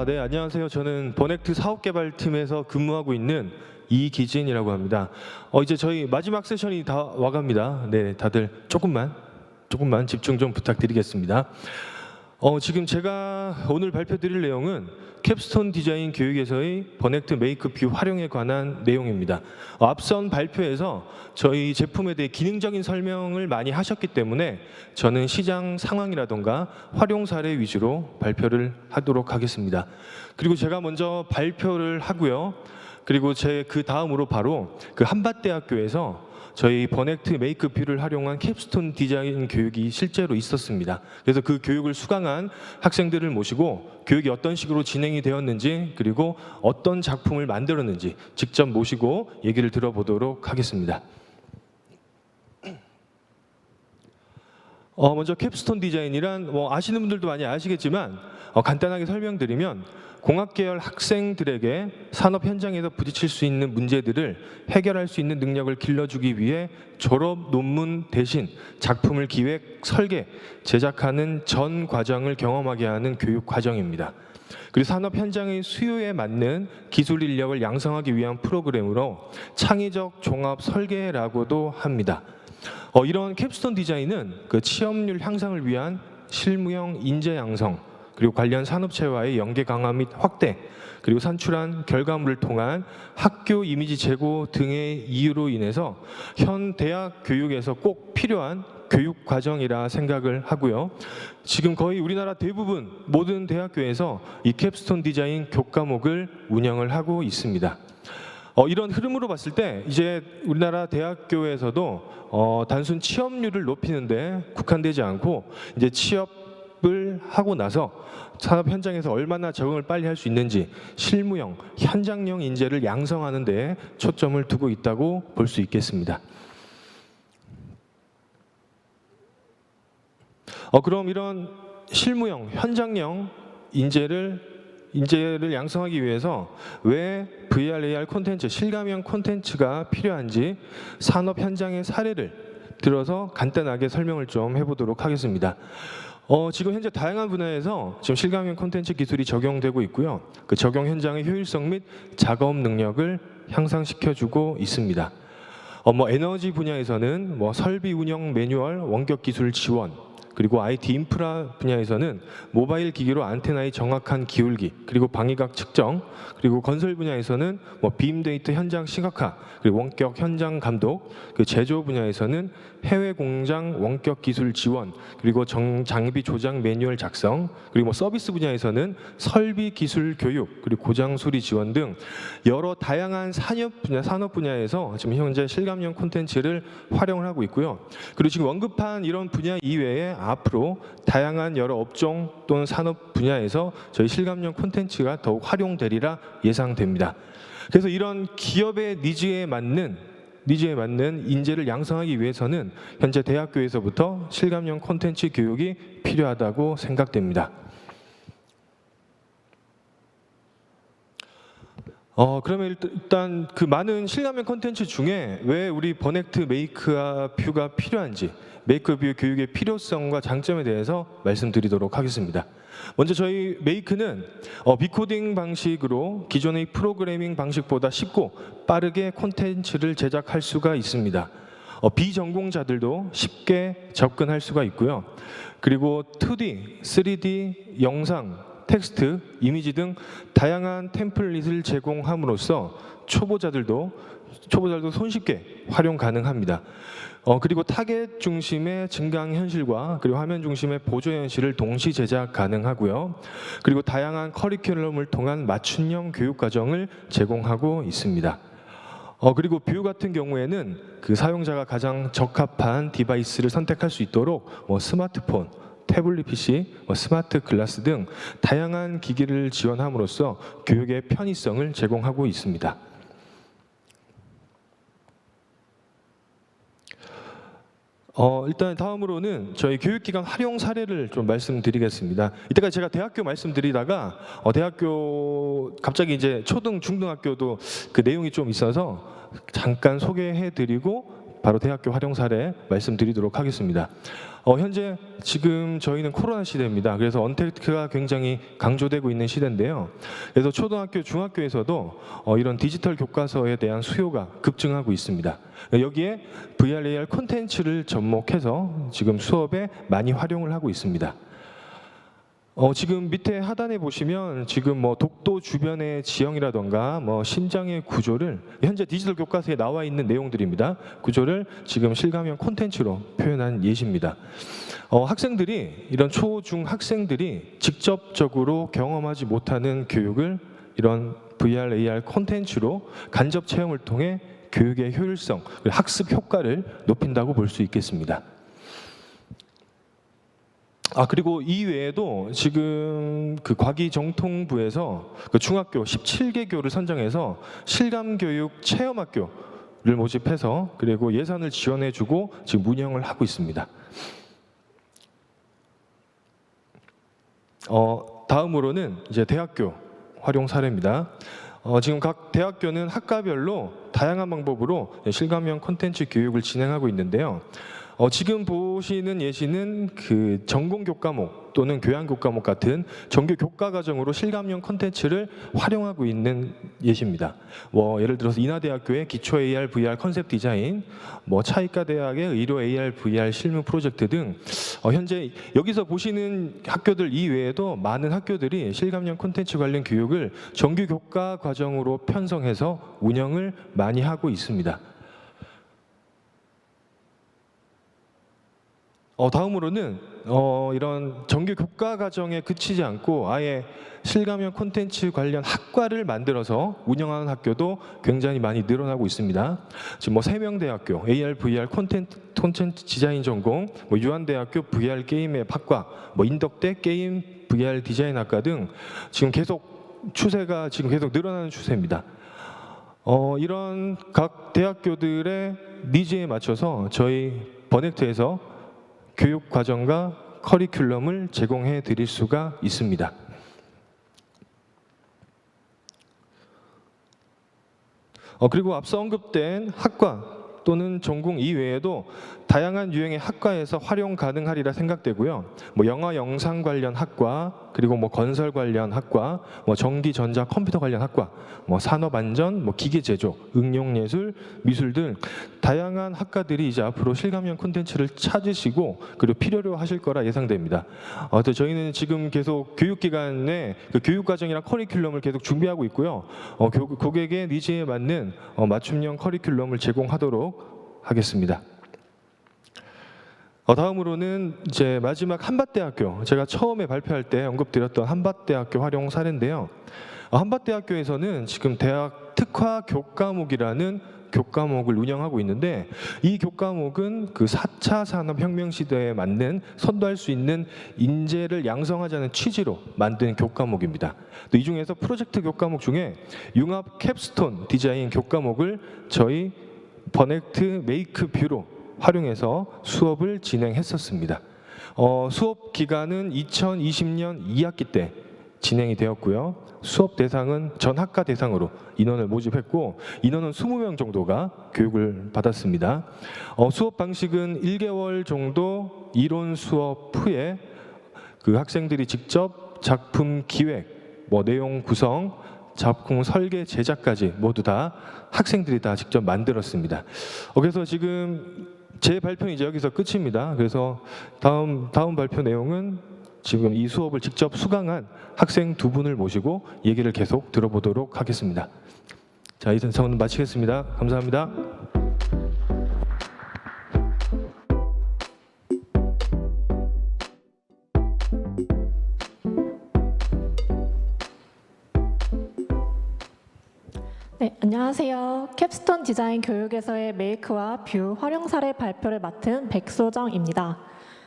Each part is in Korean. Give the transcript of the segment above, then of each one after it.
네, 안녕하세요. 저는 버넥트 사업개발팀에서 근무하고 있는 이기진이라고 합니다. 이제 저희 마지막 세션이 다 와갑니다. 네, 다들 조금만 집중 좀 부탁드리겠습니다. 지금 제가 오늘 발표드릴 내용은 캡스톤 디자인 교육에서의 버넥트 메이크 뷰 활용에 관한 내용입니다. 앞선 발표에서 저희 제품에 대해 기능적인 설명을 많이 하셨기 때문에 저는 시장 상황이라던가 활용 사례 위주로 발표를 하도록 하겠습니다. 그리고 제가 먼저 발표를 하고요. 그리고 그 다음으로 바로 그 한밭대학교에서 저희 버넥트 메이크 뷰를 활용한 캡스톤 디자인 교육이 실제로 있었습니다. 그래서 그 교육을 수강한 학생들을 모시고 교육이 어떤 식으로 진행이 되었는지, 그리고 어떤 작품을 만들었는지 직접 모시고 얘기를 들어보도록 하겠습니다. 먼저 캡스톤 디자인이란 아시는 분들도 많이 아시겠지만 간단하게 설명드리면 공학계열 학생들에게 산업 현장에서 부딪힐 수 있는 문제들을 해결할 수 있는 능력을 길러주기 위해 졸업 논문 대신 작품을 기획, 설계, 제작하는 전 과정을 경험하게 하는 교육 과정입니다. 그리고 산업 현장의 수요에 맞는 기술 인력을 양성하기 위한 프로그램으로 창의적 종합 설계라고도 합니다. 이런 캡스톤 디자인은 그 취업률 향상을 위한 실무형 인재 양성, 그리고 관련 산업체와의 연계 강화 및 확대, 그리고 산출한 결과물을 통한 학교 이미지 제고 등의 이유로 인해서 현 대학 교육에서 꼭 필요한 교육 과정이라 생각을 하고요. 지금 거의 우리나라 대부분 모든 대학교에서 이 캡스톤 디자인 교과목을 운영을 하고 있습니다. 이런 흐름으로 봤을 때 이제 우리나라 대학교에서도 단순 취업률을 높이는데 국한되지 않고 이제 취업을 하고 나서 산업 현장에서 얼마나 적응을 빨리 할 수 있는지 실무형, 현장형 인재를 양성하는 데 초점을 두고 있다고 볼 수 있겠습니다. 그럼 이런 실무형, 현장형 인재를 양성하기 위해서 왜 VR, AR 콘텐츠, 실감형 콘텐츠가 필요한지 산업 현장의 사례를 들어서 간단하게 설명을 좀 해보도록 하겠습니다. 지금 현재 다양한 분야에서 지금 실감형 콘텐츠 기술이 적용되고 있고요. 그 적용 현장의 효율성 및 작업 능력을 향상시켜주고 있습니다. 에너지 분야에서는 설비 운영 매뉴얼, 원격 기술 지원, 그리고 IT 인프라 분야에서는 모바일 기기로 안테나의 정확한 기울기, 그리고 방위각 측정, 그리고 건설 분야에서는 빔데이터 현장 시각화, 그리고 원격 현장 감독, 그 제조 분야에서는 해외 공장 원격 기술 지원, 그리고 장비 조작 매뉴얼 작성, 그리고 서비스 분야에서는 설비 기술 교육, 그리고 고장 수리 지원 등 여러 다양한 산업 분야에서 지금 현재 실감형 콘텐츠를 활용을 하고 있고요. 그리고 지금 언급한 이런 분야 이외에 앞으로 다양한 여러 업종 또는 산업 분야에서 저희 실감형 콘텐츠가 더욱 활용되리라 예상됩니다. 그래서 이런 기업의 니즈에 맞는 인재를 양성하기 위해서는 현재 대학교에서부터 실감형 콘텐츠 교육이 필요하다고 생각됩니다. 그러면 일단 그 많은 실감형 콘텐츠 중에 왜 우리 버넥트 메이크 뷰가 필요한지, 메이크 뷰 교육의 필요성과 장점에 대해서 말씀드리도록 하겠습니다. 먼저 저희 메이크는 비코딩 방식으로 기존의 프로그래밍 방식보다 쉽고 빠르게 콘텐츠를 제작할 수가 있습니다. 비전공자들도 쉽게 접근할 수가 있고요. 그리고 2D, 3D, 영상, 텍스트, 이미지 등 다양한 템플릿을 제공함으로써 초보자들도 손쉽게 활용 가능합니다. 그리고 타겟 중심의 증강 현실과 그리고 화면 중심의 보조 현실을 동시 제작 가능하고요. 그리고 다양한 커리큘럼을 통한 맞춤형 교육 과정을 제공하고 있습니다. 그리고 뷰 같은 경우에는 그 사용자가 가장 적합한 디바이스를 선택할 수 있도록 스마트폰, 태블릿 PC, 스마트 글라스 등 다양한 기기를 지원함으로써 교육의 편의성을 제공하고 있습니다. 일단 다음으로는 저희 교육기관 활용 사례를 좀 말씀드리겠습니다. 이때까지 제가 대학교 말씀드리다가 대학교 갑자기 이제 초등, 중등학교도 그 내용이 좀 있어서 잠깐 소개해드리고 바로 대학교 활용 사례 말씀드리도록 하겠습니다. 현재 지금 저희는 코로나 시대입니다. 그래서 언택트가 굉장히 강조되고 있는 시대인데요. 그래서 초등학교, 중학교에서도 이런 디지털 교과서에 대한 수요가 급증하고 있습니다. 여기에 VR, AR 콘텐츠를 접목해서 지금 수업에 많이 활용을 하고 있습니다. 지금 밑에 하단에 보시면 지금 뭐 독도 주변의 지형이라던가 뭐 심장의 구조를 현재 디지털 교과서에 나와 있는 내용들입니다. 구조를 지금 실감형 콘텐츠로 표현한 예시입니다. 학생들이 이런 초, 중 학생들이 직접적으로 경험하지 못하는 교육을 이런 VR, AR 콘텐츠로 간접 체험을 통해 교육의 효율성, 학습 효과를 높인다고 볼 수 있겠습니다. 그리고 이 외에도 지금 그 과기정통부에서 그 중학교 17개 교를 선정해서 실감교육 체험학교를 모집해서 그리고 예산을 지원해주고 지금 운영을 하고 있습니다. 다음으로는 이제 대학교 활용 사례입니다. 지금 각 대학교는 학과별로 다양한 방법으로 실감형 콘텐츠 교육을 진행하고 있는데요. 지금 보시는 예시는 그 전공 교과목 또는 교양 교과목 같은 정규 교과 과정으로 실감형 콘텐츠를 활용하고 있는 예시입니다. 예를 들어서 인하대학교의 기초 AR, VR 컨셉 디자인, 차이과 대학의 의료 AR, VR 실무 프로젝트 등 현재 여기서 보시는 학교들 이외에도 많은 학교들이 실감형 콘텐츠 관련 교육을 정규 교과 과정으로 편성해서 운영을 많이 하고 있습니다. 다음으로는 이런 정규 교과 과정에 그치지 않고 아예 실감형 콘텐츠 관련 학과를 만들어서 운영하는 학교도 굉장히 많이 늘어나고 있습니다. 지금 세명대학교 AR, VR 콘텐츠 디자인 전공, 유한대학교 VR 게임 앱 학과, 인덕대 게임 VR 디자인 학과 등 지금 추세가 계속 늘어나는 추세입니다. 이런 각 대학교들의 니즈에 맞춰서 저희 버넥트에서 교육 과정과 커리큘럼을 제공해 드릴 수가 있습니다. 그리고 앞서 언급된 학과 또는 전공 이외에도 다양한 유형의 학과에서 활용 가능하리라 생각되고요. 영화 영상 관련 학과, 그리고 건설 관련 학과, 전기 전자 컴퓨터 관련 학과, 산업 안전, 기계 제조, 응용 예술, 미술 등 다양한 학과들이 이제 앞으로 실감형 콘텐츠를 찾으시고 그리고 필요로 하실 거라 예상됩니다. 저희는 지금 계속 교육기관에 그 교육과정이랑 커리큘럼을 계속 준비하고 있고요. 고객의 니즈에 맞는 맞춤형 커리큘럼을 제공하도록 하겠습니다. 다음으로는 이제 마지막 한밭대학교, 제가 처음에 발표할 때 언급드렸던 한밭대학교 활용 사례인데요. 한밭대학교에서는 지금 대학 특화 교과목이라는 교과목을 운영하고 있는데 이 교과목은 그 4차 산업혁명 시대에 맞는 선도할 수 있는 인재를 양성하자는 취지로 만든 교과목입니다. 또 이 중에서 프로젝트 교과목 중에 융합 캡스톤 디자인 교과목을 저희 버넥트 메이크 뷰로 활용해서 수업을 진행했었습니다. 수업 기간은 2020년 2학기 때 진행이 되었고요. 수업 대상은 전 학과 대상으로 인원을 모집했고 인원은 20명 정도가 교육을 받았습니다. 수업 방식은 1개월 정도 이론 수업 후에 그 학생들이 직접 작품 기획, 내용 구성, 작품 설계, 제작까지 모두 다 학생들이 다 직접 만들었습니다. 그래서 지금 제 발표는 이제 여기서 끝입니다. 그래서 다음 발표 내용은 지금 이 수업을 직접 수강한 학생 2분을 모시고 얘기를 계속 들어보도록 하겠습니다. 자, 이선 마치겠습니다. 감사합니다. 네, 안녕하세요. 캡스톤 디자인 교육에서의 메이크와 뷰 활용 사례 발표를 맡은 백소정입니다.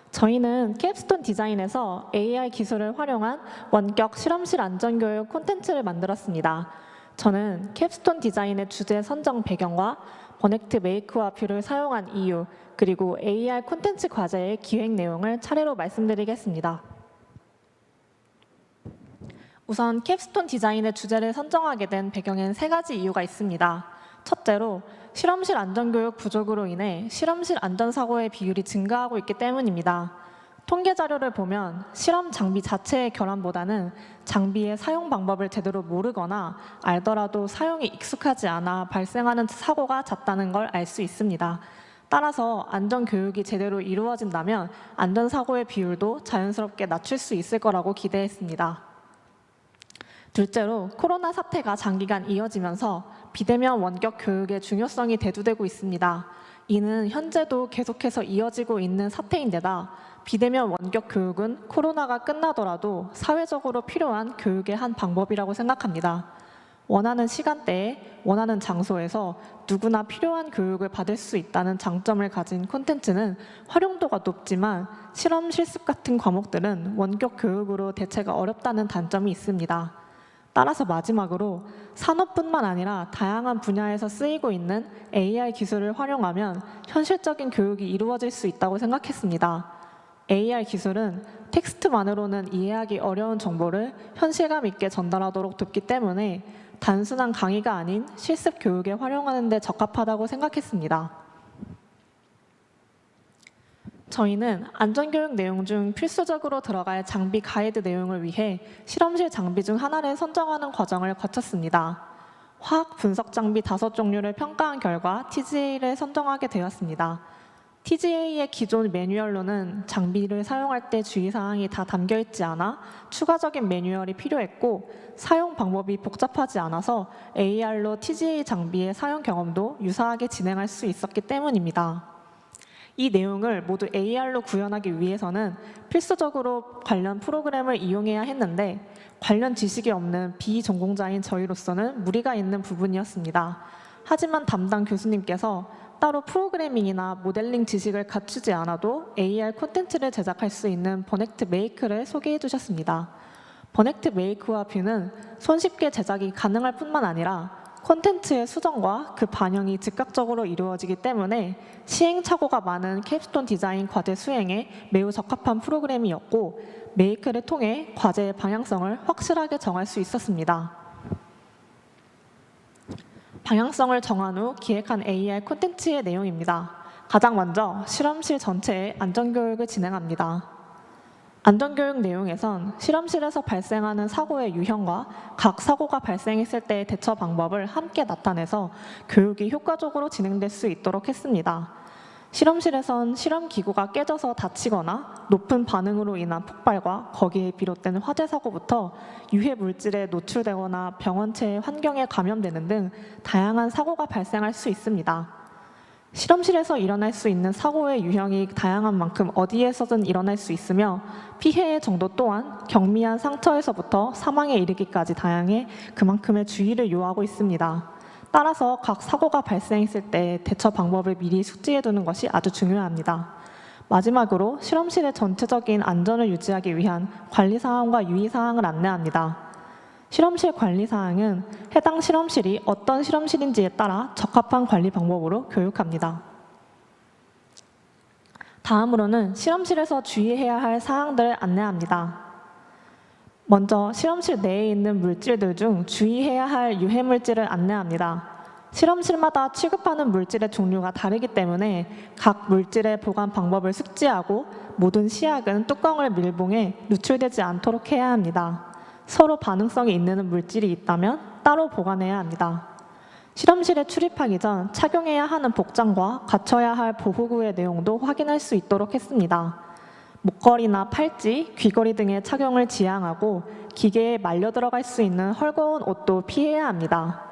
저희는 캡스톤 디자인에서 AI 기술을 활용한 원격 실험실 안전교육 콘텐츠를 만들었습니다. 저는 캡스톤 디자인의 주제 선정 배경과 버넥트 메이크와 뷰를 사용한 이유, 그리고 AR 콘텐츠 과제의 기획 내용을 차례로 말씀드리겠습니다. 우선 캡스톤 디자인의 주제를 선정하게 된 배경엔 3가지 이유가 있습니다. 첫째로 실험실 안전교육 부족으로 인해 실험실 안전사고의 비율이 증가하고 있기 때문입니다. 통계 자료를 보면 실험 장비 자체의 결함보다는 장비의 사용 방법을 제대로 모르거나 알더라도 사용이 익숙하지 않아 발생하는 사고가 잦다는 걸 알 수 있습니다. 따라서 안전교육이 제대로 이루어진다면 안전사고의 비율도 자연스럽게 낮출 수 있을 거라고 기대했습니다. 둘째로 코로나 사태가 장기간 이어지면서 비대면 원격 교육의 중요성이 대두되고 있습니다. 이는 현재도 계속해서 이어지고 있는 사태인데다 비대면 원격 교육은 코로나가 끝나더라도 사회적으로 필요한 교육의 한 방법이라고 생각합니다. 원하는 시간대에 원하는 장소에서 누구나 필요한 교육을 받을 수 있다는 장점을 가진 콘텐츠는 활용도가 높지만 실험 실습 같은 과목들은 원격 교육으로 대체가 어렵다는 단점이 있습니다. 따라서 마지막으로 산업뿐만 아니라 다양한 분야에서 쓰이고 있는 AR 기술을 활용하면 현실적인 교육이 이루어질 수 있다고 생각했습니다. AR 기술은 텍스트만으로는 이해하기 어려운 정보를 현실감 있게 전달하도록 돕기 때문에 단순한 강의가 아닌 실습 교육에 활용하는 데 적합하다고 생각했습니다. 저희는 안전교육 내용 중 필수적으로 들어갈 장비 가이드 내용을 위해 실험실 장비 중 하나를 선정하는 과정을 거쳤습니다. 화학 분석 장비 5종류를 평가한 결과 TGA를 선정하게 되었습니다. TGA의 기존 매뉴얼로는 장비를 사용할 때 주의사항이 다 담겨있지 않아 추가적인 매뉴얼이 필요했고 사용 방법이 복잡하지 않아서 AR로 TGA 장비의 사용 경험도 유사하게 진행할 수 있었기 때문입니다. 이 내용을 모두 AR로 구현하기 위해서는 필수적으로 관련 프로그램을 이용해야 했는데 관련 지식이 없는 비전공자인 저희로서는 무리가 있는 부분이었습니다. 하지만 담당 교수님께서 따로 프로그래밍이나 모델링 지식을 갖추지 않아도 AR 콘텐츠를 제작할 수 있는 버넥트 메이크를 소개해 주셨습니다. 버넥트 메이크와 뷰는 손쉽게 제작이 가능할 뿐만 아니라 콘텐츠의 수정과 그 반영이 즉각적으로 이루어지기 때문에 시행착오가 많은 캡스톤 디자인 과제 수행에 매우 적합한 프로그램이었고 메이크를 통해 과제의 방향성을 확실하게 정할 수 있었습니다. 방향성을 정한 후 기획한 AR 콘텐츠의 내용입니다. 가장 먼저 실험실 전체의 안전교육을 진행합니다. 안전교육 내용에선 실험실에서 발생하는 사고의 유형과 각 사고가 발생했을 때의 대처 방법을 함께 나타내서 교육이 효과적으로 진행될 수 있도록 했습니다. 실험실에선 실험기구가 깨져서 다치거나 높은 반응으로 인한 폭발과 거기에 비롯된 화재 사고부터 유해 물질에 노출되거나 병원체의 환경에 감염되는 등 다양한 사고가 발생할 수 있습니다. 실험실에서 일어날 수 있는 사고의 유형이 다양한 만큼 어디에서든 일어날 수 있으며 피해의 정도 또한 경미한 상처에서부터 사망에 이르기까지 다양해 그만큼의 주의를 요하고 있습니다. 따라서 각 사고가 발생했을 때 대처 방법을 미리 숙지해 두는 것이 아주 중요합니다. 마지막으로 실험실의 전체적인 안전을 유지하기 위한 관리사항과 유의사항을 안내합니다. 실험실 관리사항은 해당 실험실이 어떤 실험실인지에 따라 적합한 관리 방법으로 교육합니다. 다음으로는 실험실에서 주의해야 할 사항들을 안내합니다. 먼저 실험실 내에 있는 물질들 중 주의해야 할 유해 물질을 안내합니다. 실험실마다 취급하는 물질의 종류가 다르기 때문에 각 물질의 보관 방법을 숙지하고 모든 시약은 뚜껑을 밀봉해 누출되지 않도록 해야 합니다. 서로 반응성이 있는 물질이 있다면 따로 보관해야 합니다. 실험실에 출입하기 전 착용해야 하는 복장과 갖춰야 할 보호구의 내용도 확인할 수 있도록 했습니다. 목걸이나 팔찌, 귀걸이 등의 착용을 지양하고 기계에 말려 들어갈 수 있는 헐거운 옷도 피해야 합니다.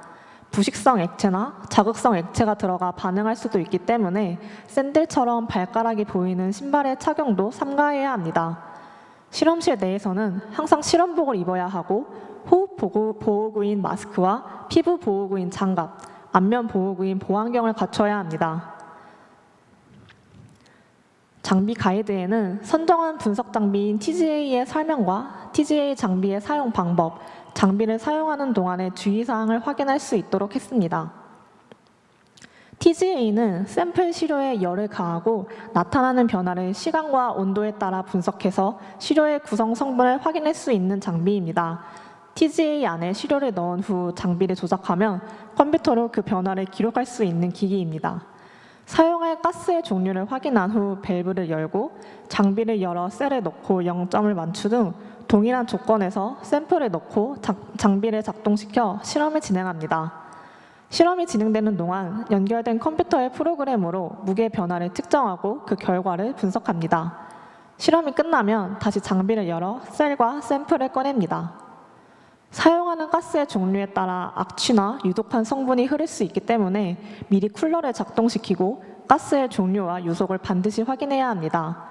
부식성 액체나 자극성 액체가 들어가 반응할 수도 있기 때문에 샌들처럼 발가락이 보이는 신발의 착용도 삼가해야 합니다. 실험실 내에서는 항상 실험복을 입어야 하고 호흡 보호구인 마스크와 피부 보호구인 장갑, 안면 보호구인 보안경을 갖춰야 합니다. 장비 가이드에는 선정한 분석 장비인 TGA의 설명과 TGA 장비의 사용 방법, 장비를 사용하는 동안의 주의사항을 확인할 수 있도록 했습니다. TGA는 샘플 시료에 열을 가하고 나타나는 변화를 시간과 온도에 따라 분석해서 시료의 구성 성분을 확인할 수 있는 장비입니다. TGA 안에 시료를 넣은 후 장비를 조작하면 컴퓨터로 그 변화를 기록할 수 있는 기기입니다. 사용할 가스의 종류를 확인한 후 밸브를 열고 장비를 열어 셀에 넣고 0점을 맞추 등 동일한 조건에서 샘플을 넣고 장비를 작동시켜 실험을 진행합니다. 실험이 진행되는 동안 연결된 컴퓨터의 프로그램으로 무게 변화를 측정하고 그 결과를 분석합니다. 실험이 끝나면 다시 장비를 열어 셀과 샘플을 꺼냅니다. 사용하는 가스의 종류에 따라 악취나 유독한 성분이 흐를 수 있기 때문에 미리 쿨러를 작동시키고 가스의 종류와 유속을 반드시 확인해야 합니다.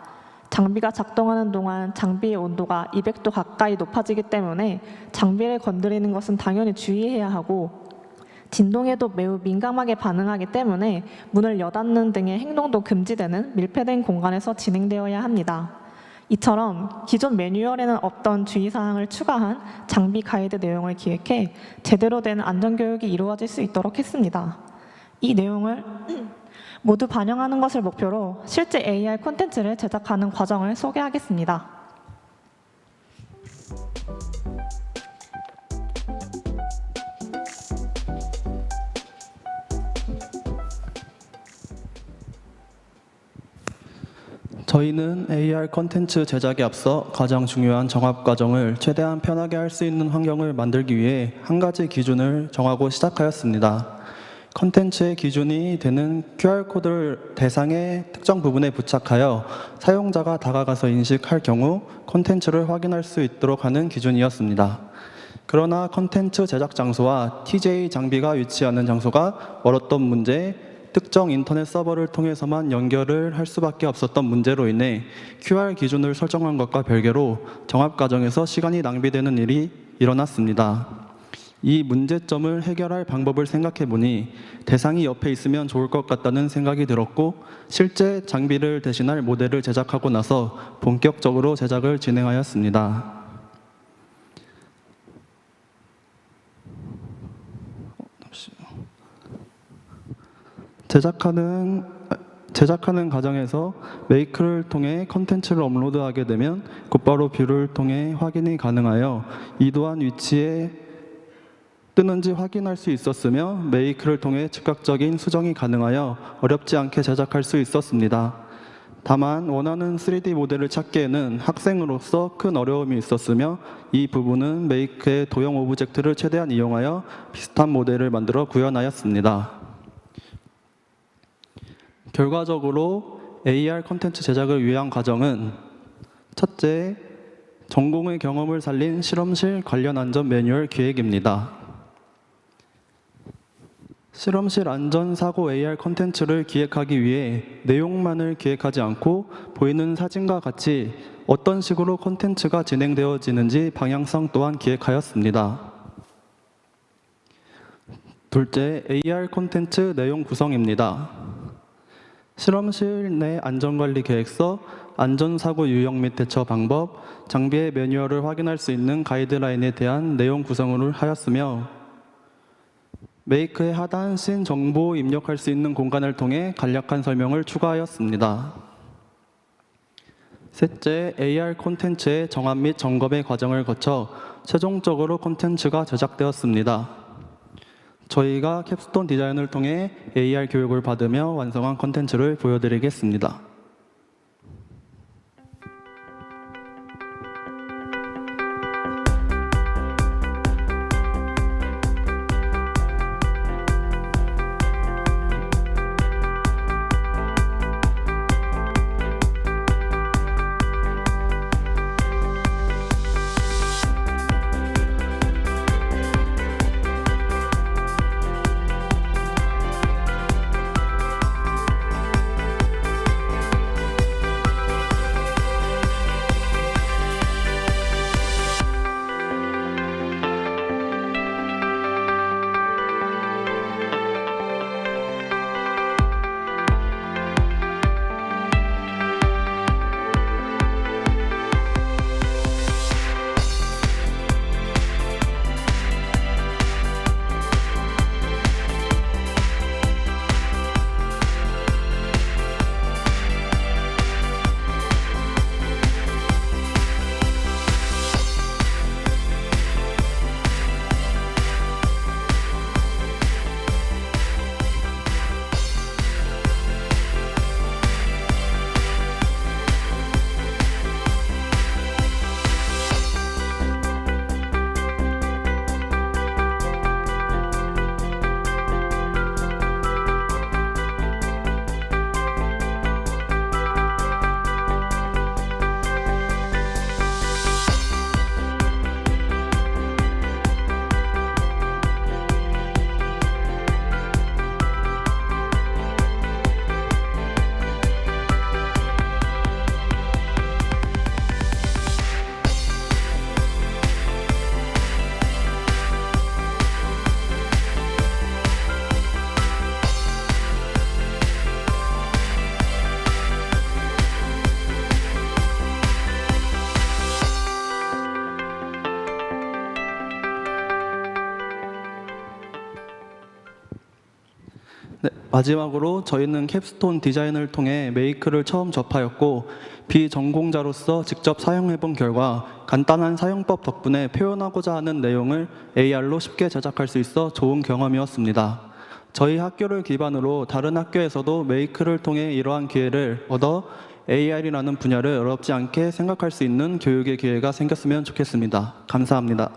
장비가 작동하는 동안 장비의 온도가 200도 가까이 높아지기 때문에 장비를 건드리는 것은 당연히 주의해야 하고 진동에도 매우 민감하게 반응하기 때문에 문을 여닫는 등의 행동도 금지되는 밀폐된 공간에서 진행되어야 합니다. 이처럼 기존 매뉴얼에는 없던 주의사항을 추가한 장비 가이드 내용을 기획해 제대로 된 안전교육이 이루어질 수 있도록 했습니다. 이 내용을 모두 반영하는 것을 목표로 실제 AR 콘텐츠를 제작하는 과정을 소개하겠습니다. 저희는 AR 콘텐츠 제작에 앞서 가장 중요한 정합 과정을 최대한 편하게 할 수 있는 환경을 만들기 위해 한 가지 기준을 정하고 시작하였습니다. 콘텐츠의 기준이 되는 QR코드를 대상의 특정 부분에 부착하여 사용자가 다가가서 인식할 경우 콘텐츠를 확인할 수 있도록 하는 기준이었습니다. 그러나 콘텐츠 제작 장소와 TJ 장비가 위치하는 장소가 멀었던 문제, 특정 인터넷 서버를 통해서만 연결을 할 수밖에 없었던 문제로 인해 QR 기준을 설정한 것과 별개로 정합 과정에서 시간이 낭비되는 일이 일어났습니다. 이 문제점을 해결할 방법을 생각해 보니 대상이 옆에 있으면 좋을 것 같다는 생각이 들었고 실제 장비를 대신할 모델을 제작하고 나서 본격적으로 제작을 진행하였습니다. 제작하는 과정에서 메이크를 통해 컨텐츠를 업로드하게 되면 곧바로 뷰를 통해 확인이 가능하여 이도한 위치에 뜨는지 확인할 수 있었으며 메이크를 통해 즉각적인 수정이 가능하여 어렵지 않게 제작할 수 있었습니다. 다만 원하는 3D 모델을 찾기에는 학생으로서 큰 어려움이 있었으며 이 부분은 메이크의 도형 오브젝트를 최대한 이용하여 비슷한 모델을 만들어 구현하였습니다. 결과적으로 AR 콘텐츠 제작을 위한 과정은 첫째, 전공의 경험을 살린 실험실 관련 안전 매뉴얼 기획입니다. 실험실 안전사고 AR 콘텐츠를 기획하기 위해 내용만을 기획하지 않고 보이는 사진과 같이 어떤 식으로 콘텐츠가 진행되어지는지 방향성 또한 기획하였습니다. 둘째, AR 콘텐츠 내용 구성입니다. 실험실 내 안전관리 계획서, 안전사고 유형 및 대처 방법, 장비의 매뉴얼을 확인할 수 있는 가이드라인에 대한 내용 구성을 하였으며 메이크의 하단 씬 정보 입력할 수 있는 공간을 통해 간략한 설명을 추가하였습니다. 셋째, AR 콘텐츠의 정합 및 점검의 과정을 거쳐 최종적으로 콘텐츠가 제작되었습니다. 저희가 캡스톤 디자인을 통해 AR 교육을 받으며 완성한 콘텐츠를 보여드리겠습니다. 네, 마지막으로 저희는 캡스톤 디자인을 통해 메이크를 처음 접하였고 비전공자로서 직접 사용해본 결과 간단한 사용법 덕분에 표현하고자 하는 내용을 AR로 쉽게 제작할 수 있어 좋은 경험이었습니다. 저희 학교를 기반으로 다른 학교에서도 메이크를 통해 이러한 기회를 얻어 AR이라는 분야를 어렵지 않게 생각할 수 있는 교육의 기회가 생겼으면 좋겠습니다. 감사합니다.